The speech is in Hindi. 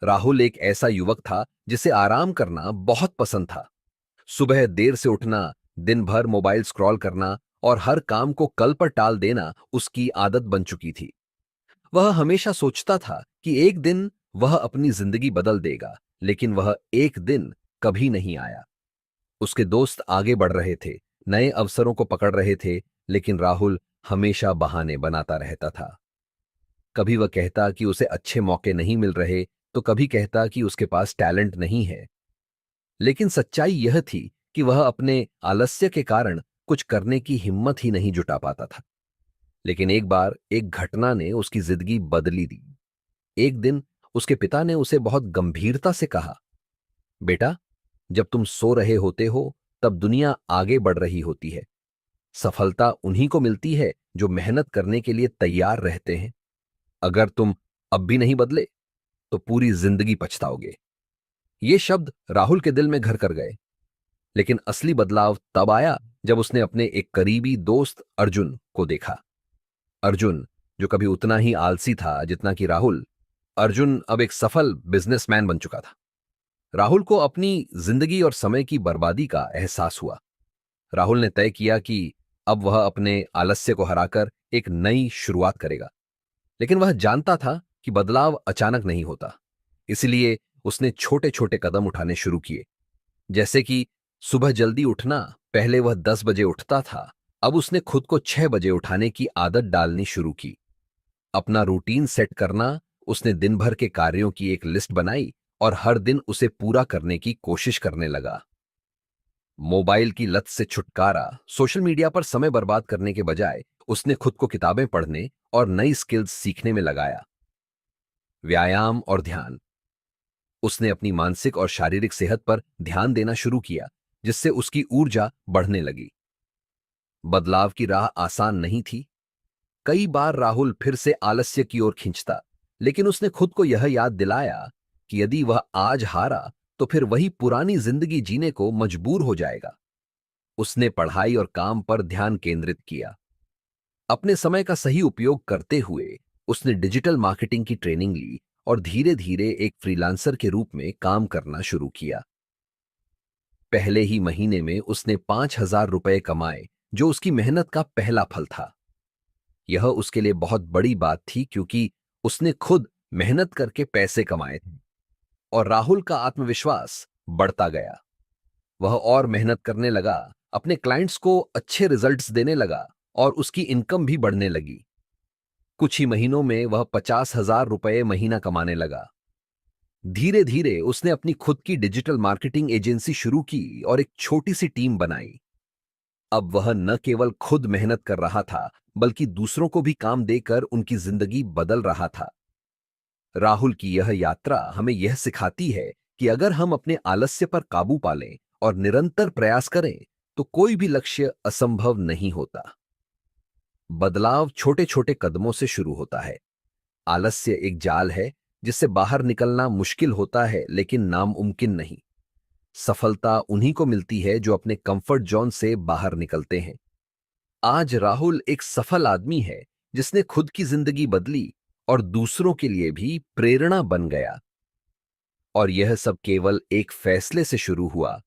राहुल एक ऐसा युवक था जिसे आराम करना बहुत पसंद था। सुबह देर से उठना, दिन भर मोबाइल स्क्रॉल करना और हर काम को कल पर टाल देना उसकी आदत बन चुकी थी। वह हमेशा सोचता था कि एक दिन वह अपनी जिंदगी बदल देगा, लेकिन वह एक दिन कभी नहीं आया। उसके दोस्त आगे बढ़ रहे थे, नए अवसरों को पकड़ रहे थे, लेकिन राहुल हमेशा बहाने बनाता रहता था। कभी वह कहता कि उसे अच्छे मौके नहीं मिल रहे, तो कभी कहता कि उसके पास टैलेंट नहीं है। लेकिन सच्चाई यह थी कि वह अपने आलस्य के कारण कुछ करने की हिम्मत ही नहीं जुटा पाता था। लेकिन एक बार एक घटना ने उसकी जिंदगी बदली दी। एक दिन उसके पिता ने उसे बहुत गंभीरता से कहा, बेटा, जब तुम सो रहे होते हो तब दुनिया आगे बढ़ रही होती है। सफलता उन्हीं को मिलती है जो मेहनत करने के लिए तैयार रहते हैं। अगर तुम अब भी नहीं बदले तो पूरी जिंदगी पछताओगे। ये शब्द राहुल के दिल में घर कर गए। लेकिन असली बदलाव तब आया जब उसने अपने एक करीबी दोस्त अर्जुन को देखा। अर्जुन, जो कभी उतना ही आलसी था जितना कि राहुल, अर्जुन अब एक सफल बिजनेसमैन बन चुका था। राहुल को अपनी जिंदगी और समय की बर्बादी का एहसास हुआ। राहुल ने तय किया कि अब वह अपने आलस्य को हराकर एक नई शुरुआत करेगा। लेकिन वह जानता था कि बदलाव अचानक नहीं होता। इसलिए उसने छोटे छोटे कदम उठाने शुरू किए। जैसे कि सुबह जल्दी उठना। पहले वह 10 बजे उठता था, अब उसने खुद को 6 बजे उठाने की आदत डालनी शुरू की। अपना रूटीन सेट करना। उसने दिन भर के कार्यों की एक लिस्ट बनाई और हर दिन उसे पूरा करने की कोशिश करने लगा। मोबाइल की लत से छुटकारा। सोशल मीडिया पर समय बर्बाद करने के बजाय उसने खुद को किताबें पढ़ने और नई स्किल्स सीखने में लगाया। व्यायाम और ध्यान। उसने अपनी मानसिक और शारीरिक सेहत पर ध्यान देना शुरू किया, जिससे उसकी ऊर्जा बढ़ने लगी। बदलाव की राह आसान नहीं थी। कई बार राहुल फिर से आलस्य की ओर खींचता, लेकिन उसने खुद को यह याद दिलाया कि यदि वह आज हारा तो फिर वही पुरानी जिंदगी जीने को मजबूर हो जाएगा। उसने पढ़ाई और काम पर ध्यान केंद्रित किया। अपने समय का सही उपयोग करते हुए उसने डिजिटल मार्केटिंग की ट्रेनिंग ली और धीरे धीरे एक फ्रीलांसर के रूप में काम करना शुरू किया। पहले ही महीने में उसने 5,000 रुपए कमाए, जो उसकी मेहनत का पहला फल था। यह उसके लिए बहुत बड़ी बात थी, क्योंकि उसने खुद मेहनत करके पैसे कमाए थे। और राहुल का आत्मविश्वास बढ़ता गया। वह और मेहनत करने लगा, अपने क्लाइंट्स को अच्छे रिजल्ट्स देने लगा और उसकी इनकम भी बढ़ने लगी। कुछ ही महीनों में वह 50,000 रुपए महीना कमाने लगा। धीरे धीरे उसने अपनी खुद की डिजिटल मार्केटिंग एजेंसी शुरू की और एक छोटी सी टीम बनाई। अब वह न केवल खुद मेहनत कर रहा था, बल्कि दूसरों को भी काम देकर उनकी जिंदगी बदल रहा था। राहुल की यह यात्रा हमें यह सिखाती है कि अगर हम अपने आलस्य पर काबू पालें और निरंतर प्रयास करें, तो कोई भी लक्ष्य असंभव नहीं होता। बदलाव छोटे छोटे कदमों से शुरू होता है। आलस्य एक जाल है जिससे बाहर निकलना मुश्किल होता है, लेकिन नामुमकिन नहीं। सफलता उन्हीं को मिलती है जो अपने कंफर्ट जोन से बाहर निकलते हैं। आज राहुल एक सफल आदमी है, जिसने खुद की जिंदगी बदली और दूसरों के लिए भी प्रेरणा बन गया। और यह सब केवल एक फैसले से शुरू हुआ,